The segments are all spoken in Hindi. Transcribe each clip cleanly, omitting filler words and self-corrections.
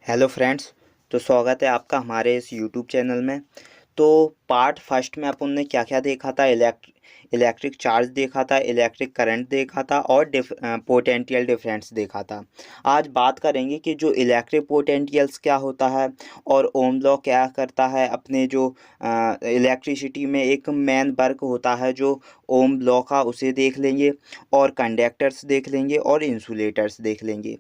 Hello friends. तो स्वागत है आपका हमारे इस यूट्यूब चैनल में। तो पार्ट फर्स्ट में अपन ने क्या क्या देखा था। इलेक्ट्रिक चार्ज देखा था, इलेक्ट्रिक करंट देखा था और पोटेंशियल डिफरेंस देखा था। आज बात करेंगे कि जो इलेक्ट्रिक पोटेंशियल्स क्या होता है और ओम लॉ क्या करता है। अपने जो इलेक्ट्रिसिटी में एक मेन वर्क होता है जो ओम लॉ का, उसे देख लेंगे और कंडक्टर्स देख लेंगे और इंसुलेटर्स देख लेंगे।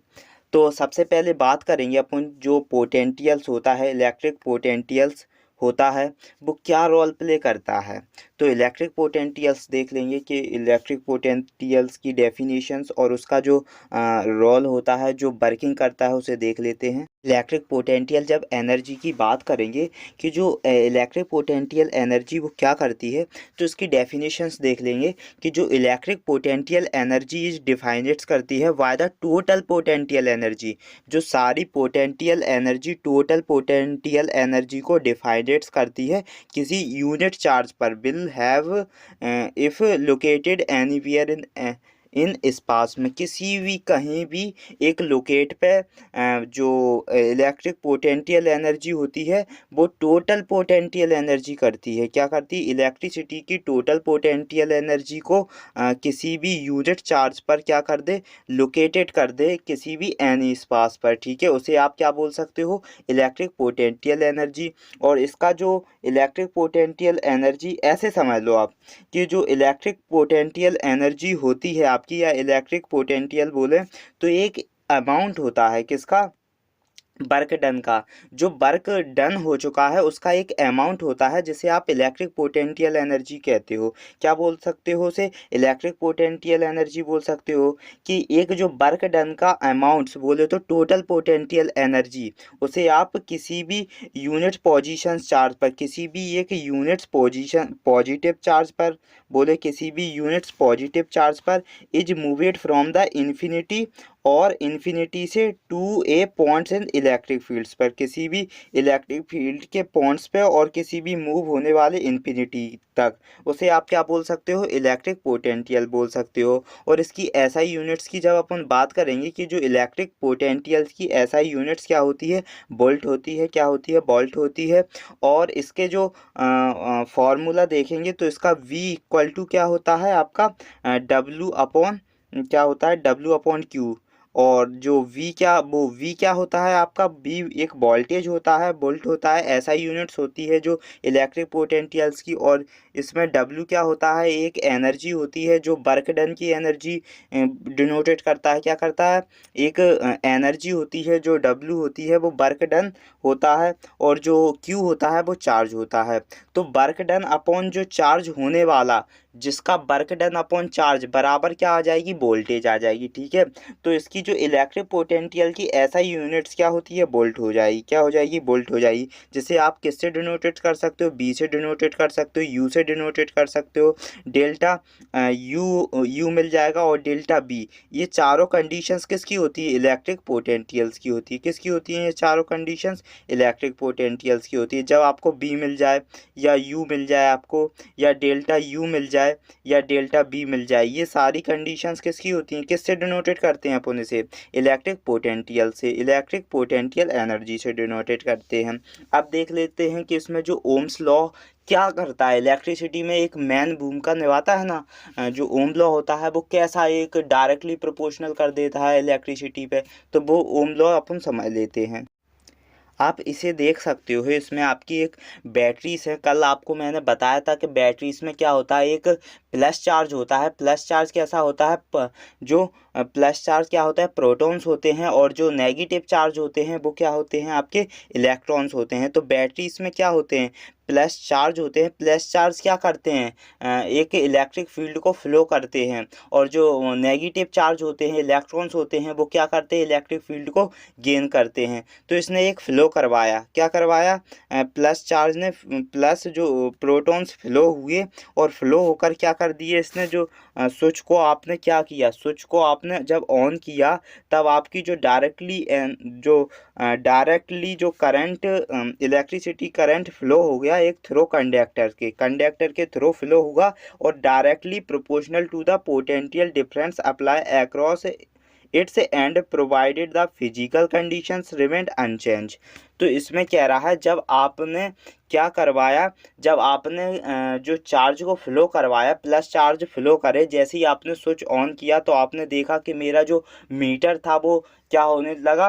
तो सबसे पहले बात करेंगे अपन जो पोटेंशियल्स होता है, इलेक्ट्रिक पोटेंशियल्स होता है वो क्या रोल प्ले करता है। तो इलेक्ट्रिक पोटेंशियल्स देख लेंगे कि इलेक्ट्रिक पोटेंशियल्स की डेफिनेशंस और उसका जो रोल होता है, जो वर्किंग करता है, उसे देख लेते हैं। इलेक्ट्रिक पोटेंशियल जब एनर्जी की बात करेंगे कि जो इलेक्ट्रिक पोटेंशियल एनर्जी वो क्या करती है, तो इसकी डेफिनेशंस देख लेंगे कि जो electric potential energy is definite करती है by the total potential energy. जो सारी potential energy, total potential energy को डिफाइनेट करती है किसी यूनिट चार्ज पर, will have if located anywhere in space में, किसी भी कहीं भी एक लोकेट पे जो इलेक्ट्रिक पोटेंशियल एनर्जी होती है वो टोटल पोटेंशियल एनर्जी करती है। क्या करती है? इलेक्ट्रिसिटी की टोटल पोटेंशियल एनर्जी को किसी भी यूनिट चार्ज पर क्या कर दे, लोकेटेड कर दे किसी भी एनी स्पेस पर। ठीक है, उसे आप क्या बोल सकते हो? Electric potential energy. और इसका जो इलेक्ट्रिक पोटेंशियल एनर्जी ऐसे समझ लो आप कि जो इलेक्ट्रिक पोटेंशियल एनर्जी होती है आपकी, या इलेक्ट्रिक पोटेंशियल बोले तो एक अमाउंट होता है किसका? वर्क डन का। जो वर्क डन हो चुका है उसका एक अमाउंट होता है जिसे आप इलेक्ट्रिक पोटेंशियल एनर्जी कहते हो। क्या बोल सकते हो उसे? इलेक्ट्रिक पोटेंशियल एनर्जी बोल सकते हो। कि एक जो वर्क डन का अमाउंट्स बोले तो टोटल पोटेंशियल एनर्जी, उसे आप किसी भी यूनिट पोजीशन चार्ज पर, किसी भी एक यूनिट्स पोजीशन पॉजिटिव चार्ज पर, बोले किसी भी यूनिट्स पॉजिटिव चार्ज पर, is moved from the infinity और इन्फिनिटी से to a points in electric fields पर, किसी भी इलेक्ट्रिक फील्ड के पॉइंट्स पे और किसी भी मूव होने वाले इन्फिनिटी तक, उसे आप क्या बोल सकते हो? इलेक्ट्रिक पोटेंशियल बोल सकते हो। और इसकी एसआई यूनिट्स की जब अपन बात करेंगे कि जो इलेक्ट्रिक पोटेंशियल की एसआई यूनिट्स क्या होती है? वोल्ट होती है। क्या होती है? वोल्ट होती है। और इसके जो फॉर्मूला देखेंगे तो इसका V इक्वल टू क्या होता है आपका? डब्ल्यू अपॉन क्या होता है? W upon Q. और जो V क्या होता है आपका? V एक वोल्टेज होता है, वोल्ट होता है। एसआई यूनिट्स होती है जो इलेक्ट्रिक पोटेंशियल्स की। और इसमें W क्या होता है? एक एनर्जी होती है जो वर्क डन की एनर्जी डिनोटेट करता है। क्या करता है? एक एनर्जी होती है जो W होती है वो वर्क डन होता है। और जो Q होता है वो चार्ज होता है। तो वर्क डन अपॉन जो चार्ज होने वाला, जिसका वर्क डन अपॉन चार्ज बराबर क्या आ जाएगी? वोल्टेज आ जाएगी। ठीक है, तो इसकी जो इलेक्ट्रिक पोटेंशियल की ऐसा यूनिट्स क्या होती है? वोल्ट हो जाएगी। क्या हो जाएगी? वोल्ट हो जाएगी। जिसे आप किससे डिनोटेट कर सकते हो? बी से डिनोटेट कर सकते हो, यू से डिनोटेट कर सकते हो। डेल्टा यू मिल जाएगा और डेल्टा बी। ये चारों कंडीशंस किसकी होती है? इलेक्ट्रिक पोटेंशियल्स की होती है। किसकी होती है ये चारों कंडीशंस? इलेक्ट्रिक पोटेंशियल्स की होती है। जब आपको बी मिल जाए या यू मिल जाए आपको, या डेल्टा यू मिल जाए या डेल्टा बी मिल जाए, ये सारी कंडीशंस किसकी होती हैं? किससे डिनोटेट करते हैं अपन इसे? इलेक्ट्रिक पोटेंशियल से, इलेक्ट्रिक पोटेंशियल एनर्जी से डिनोटेट करते हैं। अब देख लेते हैं कि इसमें जो ओम्स लॉ क्या करता है, इलेक्ट्रिसिटी में एक मेन भूमिका निभाता है ना। जो ओम लॉ होता है वो कैसा एक डायरेक्टली प्रोपोर्शनल कर देता है इलेक्ट्रिसिटी पे। तो वो ओम लॉ अपन समझ लेते हैं। आप इसे देख सकते हो, इसमें आपकी एक बैटरीज है। कल आपको मैंने बताया था कि बैटरीज में क्या होता है? एक प्लस चार्ज होता है। प्लस चार्ज कैसा होता है? जो प्लस चार्ज क्या होता है? प्रोटॉन्स होते हैं। और जो नेगेटिव चार्ज होते हैं वो क्या होते हैं? आपके इलेक्ट्रॉन्स होते हैं। तो बैटरीज में क्या होते हैं? प्लस चार्ज होते हैं। प्लस चार्ज क्या करते हैं? एक इलेक्ट्रिक फील्ड को फ्लो करते हैं। और जो नेगेटिव चार्ज होते हैं, इलेक्ट्रॉन्स होते हैं, वो क्या करते हैं? इलेक्ट्रिक फील्ड को गेन करते हैं। तो इसने एक फ्लो करवाया। क्या करवाया? प्लस चार्ज ने, प्लस जो प्रोटॉन्स फ्लो हुए और फ्लो होकर क्या कर दिए इसने? जो स्विच को आपने क्या किया? स्विच को आपने जब ऑन किया तब आपकी जो डायरेक्टली जो करंट, इलेक्ट्रिसिटी करंट फ्लो हो गया एक थ्रू कंडक्टर के थ्रू फ्लो होगा और directly proportional to the potential difference apply across its end provided the physical conditions remained unchanged. तो इसमें कह रहा है जब आपने क्या करवाया, जब आपने जो चार्ज को फ्लो करवाया, प्लस चार्ज फ्लो करे, जैसे ही आपने स्विच ऑन किया तो आपने देखा कि मेरा जो मीटर था वो क्या होने लगा,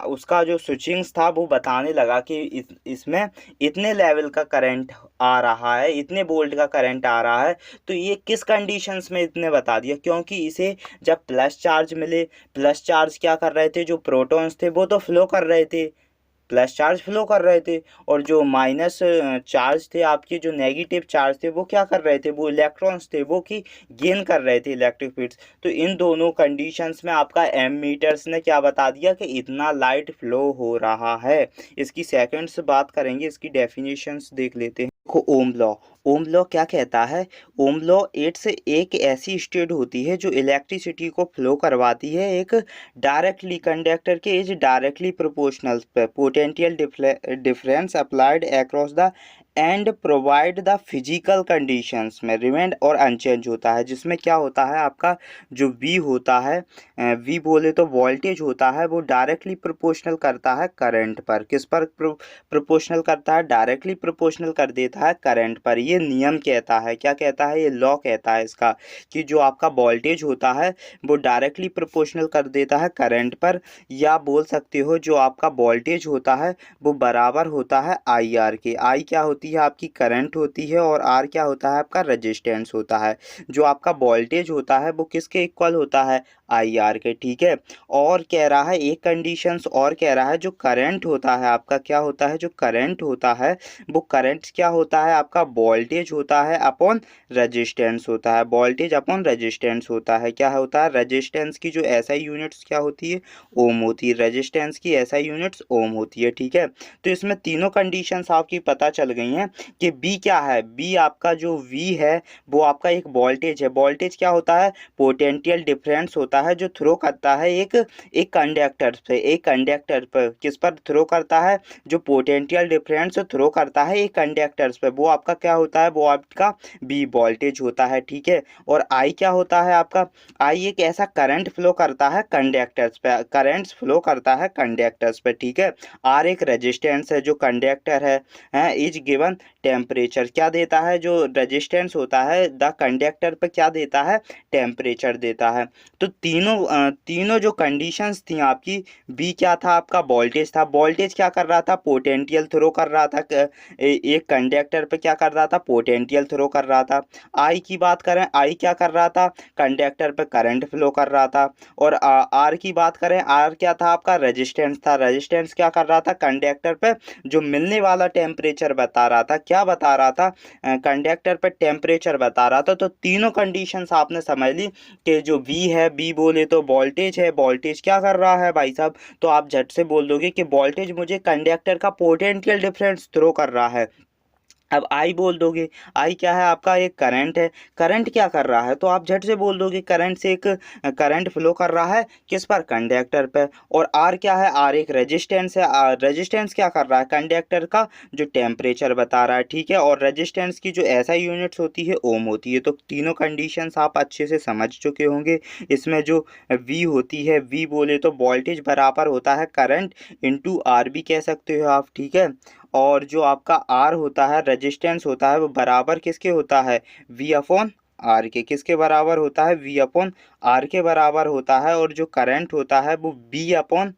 उसका जो स्विचिंग्स था वो बताने लगा कि इसमें इतने लेवल का करंट आ रहा है, इतने वोल्ट का करंट आ रहा है। तो ये किस कंडीशंस में इतने बता दिया, क्योंकि इसे जब प्लस चार्ज मिले, प्लस चार्ज क्या कर रहे थे, जो प्रोटॉन्स थे वो तो फ्लो कर रहे थे, प्लस चार्ज फ्लो कर रहे थे, और जो माइनस चार्ज थे, आपके जो नेगेटिव चार्ज थे वो क्या कर रहे थे, वो इलेक्ट्रॉन्स थे वो की गेन कर रहे थे इलेक्ट्रिक फील्ड्स। तो इन दोनों कंडीशंस में आपका एम मीटर्स ने क्या बता दिया कि इतना लाइट फ्लो हो रहा है। इसकी सेकंड से बात करेंगे, इसकी डेफिनेशंस देख लेते हैं। देखो ओम लॉ, ओम लॉ क्या कहता है, ओम लॉ इट्स एक ऐसी स्टेट होती है जो इलेक्ट्रिसिटी को फ्लो करवाती है एक डायरेक्टली कंडक्टर के is directly proportional potential difference applied across the end provide the physical conditions में रिमेंड और अनचेंज होता है। जिसमें क्या होता है, आपका जो V होता है, V बोले तो वोल्टेज होता है, वो डायरेक्टली प्रोपोर्शनल करता है करंट पर। किस पर प्रोपोर्शनल करता है, डायरेक्टली प्रोपोर्शनल कर देता है करंट पर। ये नियम कहता है, क्या कहता है, ये लॉ कहता है इसका, कि जो आपका वोल्टेज होता है वो डायरेक्टली प्रोपोर्शनल कर देता है करंट पर, या बोल सकते हो जो आपका वोल्टेज होता है वो बराबर होता है IR के। I क्या होती है, आपकी करंट होती है, और R क्या होता है, आपका रेजिस्टेंस होता है। जो आपका वोल्टेज होता है वो किसके इक्वल होता है, IR के, ठीक है। और कह रहा है एक कंडीशंस और कह रहा है, जो करंट होता है आपका, क्या होता है, जो करंट होता है वो करंट क्या होता है, आपका वोल्टेज होता है अपॉन रेजिस्टेंस होता है, वोल्टेज अपॉन रेजिस्टेंस होता है। क्या होता है, रेजिस्टेंस की जो SI यूनिट्स क्या होती है, ओम होती है, रेजिस्टेंस की SI यूनिट्स ओम होती है, ठीक है। तो इसमें तीनों कंडीशंस आपकी पता चल गई हैं कि B क्या है, B आपका जो V है वो आपका एक वोल्टेज है। वोल्टेज क्या होता है, पोटेंशियल डिफरेंस होता है जो थ्रो करता है एक एक कंडक्टर से, एक कंडक्टर पर, किस पर थ्रो करता है, जो पोटेंशियल डिफरेंस थ्रो करता है एक कंडक्टर्स पे, वो आपका क्या होता है, वो आपका B वोल्टेज होता है, ठीक है। और I क्या होता है आपका, I एक ऐसा करंट फ्लो करता है कंडक्टर्स पे, करंट्स फ्लो करता है कंडक्टर्स पे, ठीक है। R एक रेजिस्टेंस है जो कंडक्टर है इज गिवन टेम्परेचर, क्या देता है, जो रेजिस्टेंस होता है द कंडक्टर पे क्या देता है, टेम्परेचर देता है। तो तीनों जो कंडीशंस थी आपकी, बी क्या था, आपका वोल्टेज था, वोल्टेज क्या कर रहा था, पोटेंशियल थ्रो कर रहा था, एक कंडक्टर पे क्या कर रहा था, पोटेंशियल थ्रो कर रहा था। आई की बात करें, आई क्या कर रहा था, कंडक्टर पे करंट फ्लो कर रहा था। और आर की बात करें, आर क्या था, आपका रेजिस्टेंस था, रेजिस्टेंस क्या कर रहा था, कंडक्टर पे जो मिलने वाला टेम्परेचर बता रहा था, क्या बता रहा था, कंडक्टर पे टेम्परेचर बता रहा था। तो तीनों कंडीशंस आपने समझ ली कि जो V है, B बोले तो वोल्टेज है, वोल्टेज क्या कर रहा है भाई साहब, तो आप झट से बोल दोगे कि वोल्टेज मुझे कंडक्टर का पोटेंशियल डिफरेंस थ्रो कर रहा है। अब आई बोल दोगे, आई क्या है, आपका एक करंट है, करंट क्या कर रहा है, तो आप झट से बोल दोगे करंट से एक करंट फ्लो कर रहा है किस पर, कंडक्टर पर। और आर क्या है, आर एक रेजिस्टेंस है, रेजिस्टेंस क्या कर रहा है, कंडक्टर का जो टेम्परेचर बता रहा है, ठीक है। और रेजिस्टेंस की जो SI यूनिट्स होती है ओम होती है। तो तीनों कंडीशंस आप अच्छे से समझ चुके होंगे। इसमें जो V होती है, V बोले तो वोल्टेज बराबर होता है करंट इंटू R भी कह सकते हो आप, ठीक है। और जो आपका R होता है, रेजिस्टेंस होता है, वो बराबर किसके होता है, V अपॉन R के, किसके बराबर होता है, V अपॉन R के बराबर होता है। और जो करंट होता है वो B अपॉन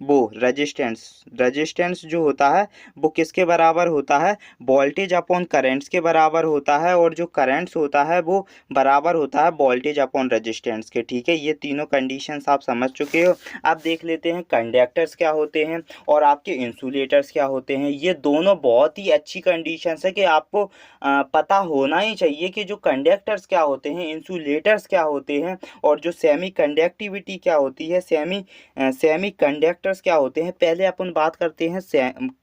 वो रेजिस्टेंस, रेजिस्टेंस जो होता है वो किसके बराबर होता है, वोल्टेज अपॉन करेंट्स के बराबर होता है। और जो करेंट्स होता है वो बराबर होता है वोल्टेज अपॉन रेजिस्टेंस के, ठीक है। ये तीनों कंडीशंस आप समझ चुके हो। अब देख लेते हैं कंडक्टर्स क्या होते हैं और आपके इंसुलेटर्स क्या होते हैं। ये दोनों बहुत ही अच्छी कंडीशंस है कि आपको पता होना ही चाहिए कि जो कंडक्टर्स क्या होते हैं, इंसुलेटर्स क्या होते हैं, और जो सेमी कंडक्टिविटी क्या होती है, सेमी कंडक्टर्स क्या होते हैं। पहले अपन बात करते हैं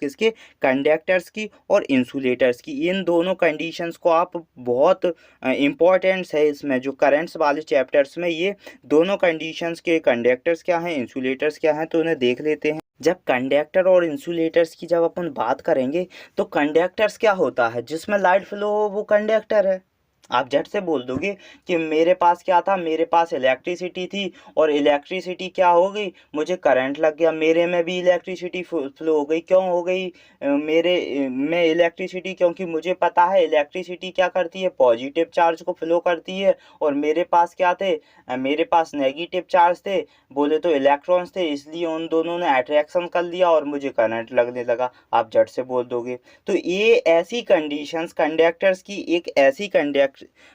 किसके, कंडक्टर्स की और इंसुलेटर्स की। इन दोनों कंडीशंस को आप बहुत इम्पोर्टेंट्स है इसमें, जो करंट्स वाले चैप्टर्स में ये दोनों कंडीशंस के, कंडक्टर्स क्या हैं, इंसुलेटर्स क्या हैं, तो उन्हें देख लेते हैं। जब कंडक्टर और इंसुलेटर्स की जब अपन बात करेंगे तो कंडक्टर्स क्या होता है, जिसमें लाइट फ्लो हो वो कंडक्टर है, आप झट से बोल दोगे कि मेरे पास क्या था, मेरे पास इलेक्ट्रिसिटी थी और इलेक्ट्रिसिटी क्या हो गई, मुझे करंट लग गया, मेरे में भी इलेक्ट्रिसिटी फ्लो हो गई। क्यों हो गई मेरे में इलेक्ट्रिसिटी? क्योंकि मुझे पता है इलेक्ट्रिसिटी क्या करती है, पॉजिटिव चार्ज को फ्लो करती है। और मेरे पास क्या थे, मेरे पास नेगेटिव चार्ज थे, बोले तो इलेक्ट्रॉन्स थे, इसलिए उन दोनों ने अट्रैक्शन कर लिया और मुझे करंट लगने लगा। आप झट से बोल दोगे। तो ये ऐसी कंडीशंस, कंडक्टर्स की एक ऐसी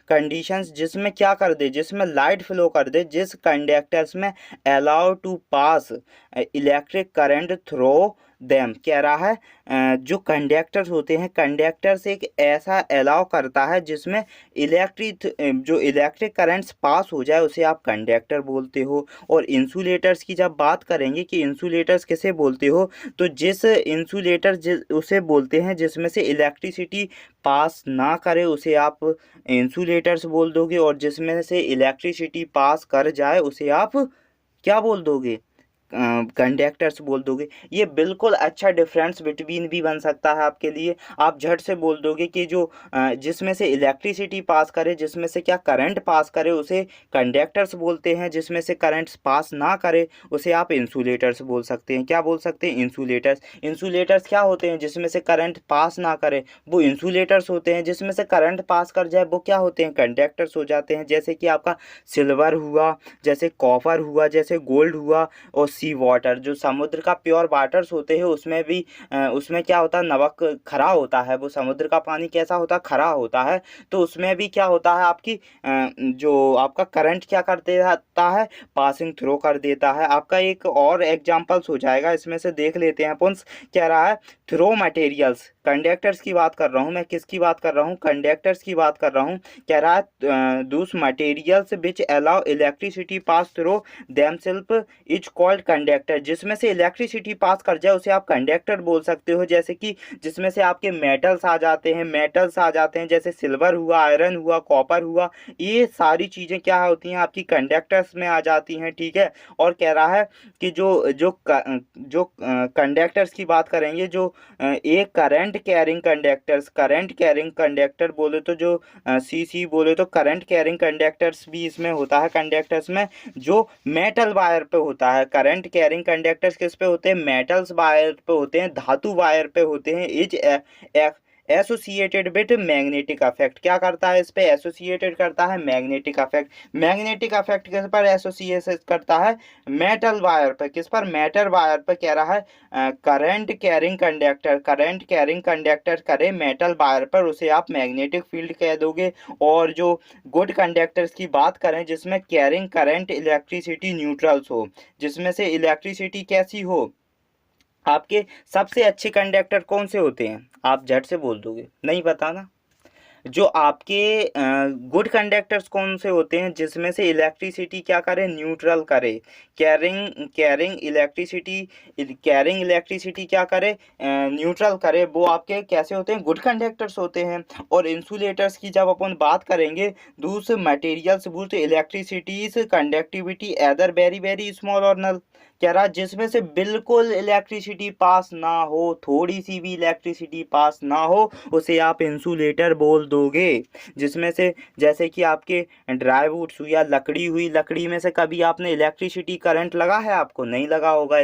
कंडीशंस जिसमें क्या कर दे, जिसमें लाइट फ्लो कर दे, जिस कंडक्टर्स में allow to pass electric current through them. कह रहा है जो कंडक्टर्स होते हैं, कंडक्टर्स एक ऐसा अलाउ करता है जिसमें जो इलेक्ट्रिक करंट्स पास हो जाए उसे आप कंडक्टर बोलते हो। और इंसुलेटर्स की जब बात करेंगे कि इंसुलेटर्स किसे बोलते हो, तो जिस इंसुलेटर उसे बोलते हैं जिसमें से इलेक्ट्रिसिटी पास ना करे उसे आप इंसुलेटर्स बोल दोगे। और जिसमें से इलेक्ट्रिसिटी पास कर जाए उसे आप क्या बोल दोगे, कंडक्टर्स बोल दोगे। ये बिल्कुल अच्छा डिफरेंस बिटवीन भी बन सकता है आपके लिए। आप झट से बोल दोगे कि जो जिसमें से इलेक्ट्रिसिटी पास करे, जिसमें से क्या करंट पास करे उसे कंडक्टर्स बोलते हैं, जिसमें से करंट्स पास ना करे उसे आप इंसुलेटर्स बोल सकते हैं। क्या बोल सकते हैं, इंसुलेटर्स। इंसुलेटर्स क्या होते हैं, जिसमें से करंट पास ना करे वो इंसुलेटर्स होते हैं, जिसमें से करंट पास कर जाए वो क्या होते हैं, कंडक्टर्स हो जाते हैं। जैसे कि आपका सिल्वर हुआ, जैसे कॉपर हुआ, जैसे गोल्ड हुआ। और सी वाटर, जो समुद्र का प्योर वाटर्स होते हैं उसमें भी उसमें क्या होता है, नमक खरा होता है। वो समुद्र का पानी कैसा होता है, खरा होता है। तो उसमें भी क्या होता है, आपकी जो आपका करंट क्या कर देता है, पासिंग थ्रो कर देता है। आपका एक और एग्जांपल्स हो जाएगा, इसमें से देख लेते हैं अपन। कह रहा है थ्रो मटेरियल्स, कंडक्टर्स की बात कर रहा हूँ मैं, किसकी बात कर रहा हूँ, कंडक्टर्स की बात कर रहा हूँ। कह रहा है those materials which allow electricity pass through themself is called conductor. जिसमें से इलेक्ट्रिसिटी पास कर जाए उसे आप कंडक्टर बोल सकते हो। जैसे कि जिसमें से आपके मेटल्स आ जाते हैं, जैसे सिल्वर हुआ, आयरन हुआ, कॉपर हुआ, ये सारी चीज़ें क्या होती हैं, आपकी कंडक्टर्स में आ जाती हैं। ठीक है। और कह रहा है कि जो कंडक्टर्स की बात करेंगे, जो एक करंट कैरिंग कंडक्टर बोले तो जो सी बोले तो करंट कैरिंग कंडक्टर्स भी इसमें होता है, कंडक्टर्स में, जो मेटल वायर पे होता है। करंट कैरिंग कंडक्टर्स किस पे होते हैं, मेटल्स वायर पे होते हैं, धातु वायर पे होते हैं। Is associated with magnetic affect. क्या करता है, इस पे एसोसिएटेड करता है मैग्नेटिक अफेक्ट। मैग्नेटिक अफेक्ट किस पर एसोसिएट करता है, मेटल वायर पर। किस पर, मेटल वायर पर। कह रहा है करंट कैरिंग कंडक्टर करे मेटल वायर पर, उसे आप मैग्नेटिक फील्ड कह दोगे। और जो गुड कंडक्टर्स की बात करें, जिसमें कैरिंग करंट इलेक्ट्रिसिटी न्यूट्रल्स हो, जिसमें से इलेक्ट्रिसिटी कैसी हो, आपके सबसे अच्छे कंडक्टर कौन से होते हैं, आप झट से बोल दोगे, नहीं पता ना। जो आपके गुड कंडक्टर्स कौन से होते हैं, जिसमें से इलेक्ट्रिसिटी क्या करे, न्यूट्रल करे। कैरिंग कैरिंग इलेक्ट्रिसिटी क्या करे, न्यूट्रल करे। वो आपके कैसे होते हैं, गुड कंडक्टर्स होते हैं। और इंसुलेटर्स की जब अपन बात करेंगे, दूसरे मटेरियल्स बोल तो electricity's conductivity either very very small और नल। कह रहा जिसमें से बिल्कुल इलेक्ट्रिसिटी पास ना हो, थोड़ी सी भी इलेक्ट्रिसिटी पास ना हो, उसे आप इंसुलेटर बोल दोगे। जिसमें से जैसे कि आपके ड्राई वुड्स हुई या लकड़ी हुई, लकड़ी में से कभी आपने इलेक्ट्रिसिटी करंट लगा है, आपको नहीं लगा होगा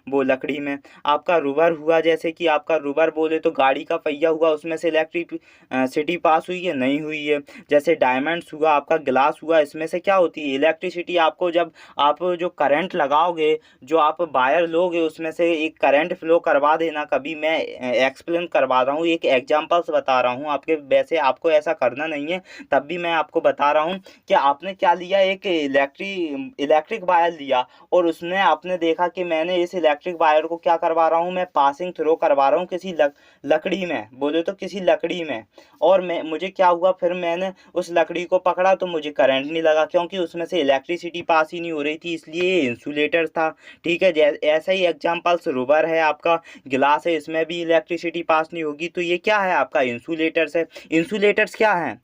वो लकड़ी में। आपका रुबर हुआ, जैसे कि आपका रुबर बोले तो गाड़ी का पहिया हुआ, उसमें से इलेक्ट्रिसिटी पास हुई है, नहीं हुई है। जैसे डायमंड्स हुआ, आपका ग्लास हुआ, इसमें से क्या होती है, इलेक्ट्रिसिटी। आपको जब आप जो करंट लगाओगे, जो आप वायर लोगे, उसमें से एक करंट फ्लो करवा देना। कभी मैं एक्सप्लेन करवा रहा हूँ, एक एग्जांपल्स बता रहा हूँ आपके, वैसे आपको ऐसा करना नहीं है, तब भी मैं आपको बता रहा हूँ कि आपने क्या लिया, एक इलेक्ट्रिक वायर लिया, और उसने आपने देखा कि मैंने इस इलेक्ट्रिक वायर को क्या करवा रहा हूँ, मैं पासिंग थ्रो करवा रहा हूँ किसी लकड़ी में, बोले तो किसी लकड़ी में। और मुझे क्या हुआ, फिर मैंने उस लकड़ी को पकड़ा तो मुझे करंट नहीं लगा, क्योंकि उसमें से इलेक्ट्रिसिटी पास ही नहीं हो रही थी, इसलिए इंसुलेटर था। ठीक है। ऐसा ही एग्जांपल्स रुबर है, आपका गिलास है, इसमें भी इलेक्ट्रिसिटी पास नहीं होगी, तो ये क्या है, आपका इंसुलेटर्स है। इंसुलेटर्स क्या है,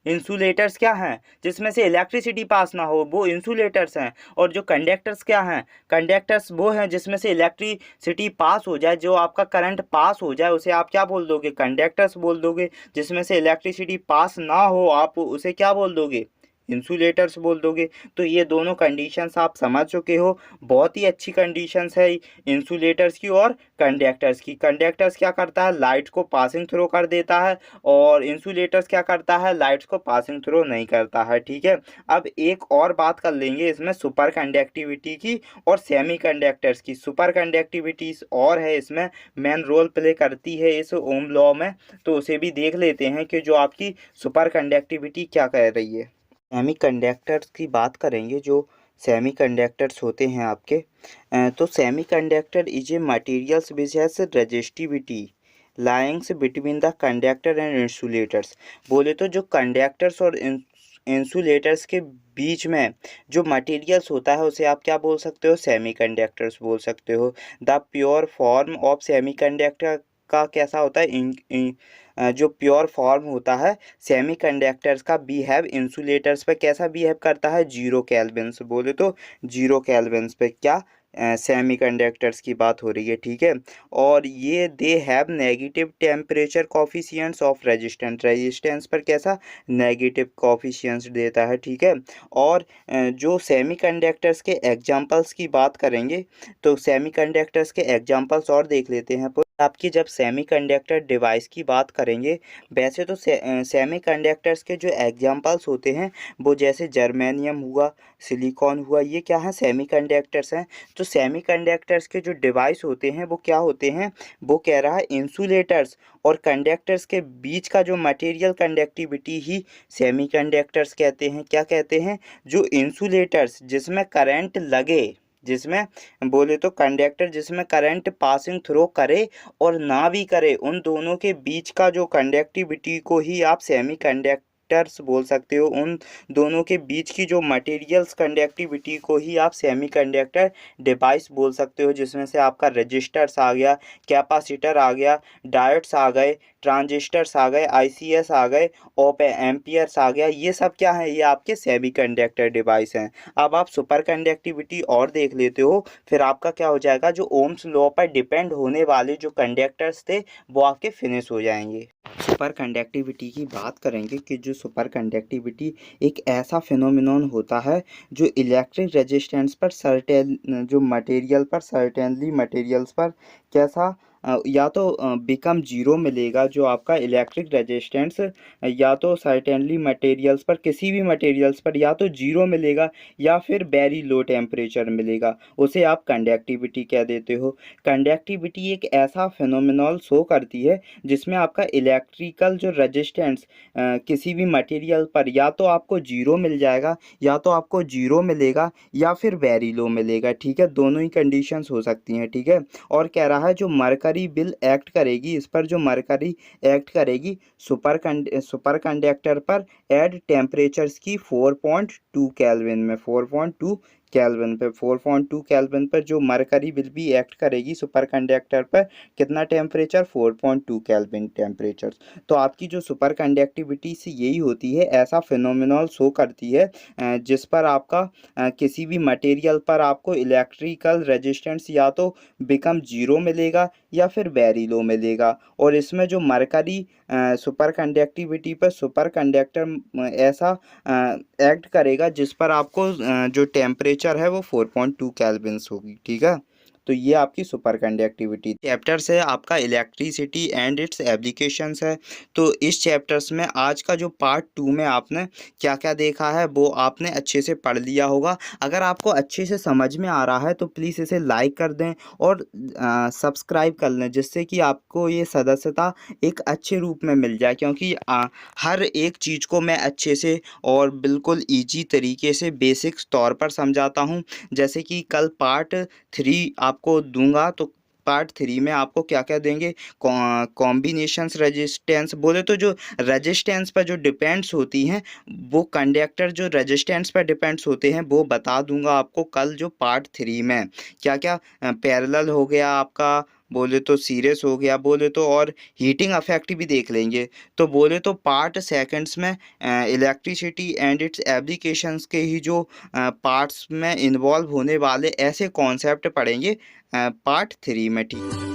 इंसुलेटर्स क्या हैं, जिसमें से इलेक्ट्रिसिटी पास ना हो, वो इंसुलेटर्स हैं। और जो कंडक्टर्स क्या हैं, कंडक्टर्स वो हैं जिसमें से इलेक्ट्रिसिटी पास हो जाए, जो आपका करंट पास हो जाए, उसे आप क्या बोल दोगे, कंडक्टर्स बोल दोगे। जिसमें से इलेक्ट्रिसिटी पास ना हो, आप उसे क्या बोल दोगे, इंसुलेटर्स बोल दोगे। तो ये दोनों कंडीशंस आप समझ चुके हो। बहुत ही अच्छी कंडीशंस है इंसुलेटर्स की और कंडक्टर्स की। कंडक्टर्स क्या करता है, लाइट को पासिंग थ्रू कर देता है, और इंसुलेटर्स क्या करता है, लाइट्स को पासिंग थ्रू नहीं करता है। ठीक है, अब एक और बात कर लेंगे इसमें सुपर कंडक्टिविटी की और सेमी कंडक्टर्स की। सुपर कंडक्टिविटी और है, इसमें मेन रोल प्ले करती है इस ओम लॉ में, तो उसे भी देख लेते हैं कि जो आपकी सुपर कंडक्टिविटी क्या कह रही है। सेमी कंडक्टर्स की बात करेंगे, जो सेमी कंडक्टर्स होते हैं आपके, तो semiconductor is a materials which has resistivity lyings between the conductor and insulators. बोले तो जो कंडक्टर्स और इंसुलेटर्स के बीच में जो मटेरियल्स होता है उसे आप क्या बोल सकते हो, सेमी कंडक्टर्स बोल सकते हो। The pure form of semi conductor का कैसा होता है, जो प्योर फॉर्म होता है सेमी कंडक्टर्स का बिहेव इंसुलेटर्स पे कैसा बिहेव करता है, 0 केल्विन्स। बोले तो 0 केल्विन्स पे क्या सेमी कंडक्टर्स की बात हो रही है। ठीक है, और ये they have negative temperature coefficients of resistance, resistance पर कैसा नेगेटिव कॉफिशियंट्स देता है। ठीक है, और जो सेमी कंडक्टर्स के एग्जांपल्स की बात करेंगे, तो सेमी कंडक्टर्स के एग्जांपल्स और देख लेते हैं। आपकी जब सेमी कंडक्टर डिवाइस की बात करेंगे, वैसे तो सेमी कंडक्टर्स के जो एग्जांपल्स होते हैं वो जैसे जर्मेनियम हुआ, सिलिकॉन हुआ, ये क्या है, सेमी कंडक्टर्स हैं। तो सेमी कंडक्टर्स के जो डिवाइस होते हैं वो क्या होते हैं, वो कह रहा है इंसुलेटर्स और कंडक्टर्स के बीच का जो मटेरियल कंडक्टिविटी ही सेमी कंडक्टर्स कहते हैं। क्या कहते हैं, जो इंसुलेटर्स जिसमें करंट लगे, जिसमें बोले तो कंडक्टर जिसमें करंट पासिंग थ्रू करे और ना भी करे, उन दोनों के बीच का जो कंडक्टिविटी को ही आप सेमी कंडक्टर्स बोल सकते हो। उन दोनों के बीच की जो मटेरियल्स कंडक्टिविटी को ही आप सेमी कंडक्टर डिवाइस बोल सकते हो, जिसमें से आपका रजिस्टर्स आ गया, कैपेसिटर आ गया, डायोड्स आ गए, ट्रांजिस्टर्स आ गए, आईसीएस आ गए, ओप एम्पियर्स आ गया। ये सब क्या है, ये आपके सेमी कंडक्टर डिवाइस हैं। अब आप सुपर कंडक्टिविटी और देख लेते हो, फिर आपका क्या हो जाएगा, जो ओम्स लॉ पर डिपेंड होने वाले जो कंडक्टर्स थे वो आपके फिनिश हो जाएंगे। सुपर कंडक्टिविटी की बात करेंगे कि जो सुपर कंडक्टिविटी एक ऐसा फिनोमिनन होता है जो इलेक्ट्रिक रेजिस्टेंस पर सर्टेन जो मटेरियल पर सर्टेनली मटेरियल्स पर कैसा या तो बिकम जीरो मिलेगा, जो आपका इलेक्ट्रिक रेजिस्टेंस या तो सर्टेनली मटेरियल्स पर, किसी भी मटेरियल्स पर या तो जीरो मिलेगा या फिर वेरी लो टेम्परेचर मिलेगा, उसे आप कंडक्टिविटी कह देते हो। कंडक्टिविटी एक ऐसा फिनोमिनल शो करती है जिसमें आपका इलेक्ट्रिकल जो रेजिस्टेंस किसी भी मटेरियल पर या तो आपको जीरो मिल जाएगा, या तो आपको जीरो मिलेगा या फिर वेरी लो मिलेगा। ठीक है, दोनों ही कंडीशंस हो सकती हैं। ठीक है, और कह रहा है जो मरकरी बिल एक्ट करेगी, इस पर जो मरकरी एक्ट करेगी सुपर कंडक्टर पर एड टेम्परेचर्स की 4.2 केल्विन में, 4.2 केल्विन पे, 4.2 केल्विन पर जो मरकरी विल भी एक्ट करेगी सुपर कंडक्टर पर, कितना टेम्परेचर, 4.2 केल्विन टेम्परेचर। तो आपकी जो सुपर कंडक्टिविटी से यही होती है, ऐसा फिनोमिनल शो करती है जिस पर आपका किसी भी मटेरियल पर आपको इलेक्ट्रिकल रेजिस्टेंस या तो बिकम जीरो मिलेगा या फिर वेरी लो मिलेगा। और इसमें जो मरकरी सुपर कंडक्टिविटी पर सुपर कंडक्टर ऐसा एक्ट करेगा जिस पर आपको जो टेम्परेचर है वो 4.2 केल्विन्स होगी। ठीक है, तो ये आपकी सुपर कंडक्टिविटी चैप्टर्स है आपका इलेक्ट्रिसिटी एंड इट्स एप्लीकेशंस है। तो इस चैप्टर्स में आज का जो पार्ट 2 में आपने क्या क्या देखा है वो आपने अच्छे से पढ़ लिया होगा। अगर आपको अच्छे से समझ में आ रहा है तो प्लीज़ इसे लाइक कर दें और सब्सक्राइब कर लें, जिससे कि आपको ये सदस्यता एक अच्छे रूप में मिल जाए, क्योंकि हर एक चीज़ को मैं अच्छे से और बिल्कुल ईजी तरीके से बेसिक्स तौर पर समझाता हूँ। जैसे कि कल पार्ट 3 आपको दूंगा, तो पार्ट 3 में आपको क्या क्या देंगे, कॉम्बिनेशंस रेजिस्टेंस। बोले तो जो रेजिस्टेंस पर जो डिपेंड्स होती हैं वो कंडक्टर जो रेजिस्टेंस पर डिपेंड्स होते हैं वो बता दूंगा आपको कल जो पार्ट 3 में। क्या क्या पैरेलल हो गया आपका, बोले तो सीरियस हो गया, बोले तो और हीटिंग अफेक्ट भी देख लेंगे। तो बोले तो पार्ट सेकंड्स में इलेक्ट्रिसिटी एंड इट्स एप्लीकेशंस के ही जो पार्ट्स में इन्वॉल्व होने वाले ऐसे कॉन्सेप्ट पढ़ेंगे पार्ट 3 में। ठीक।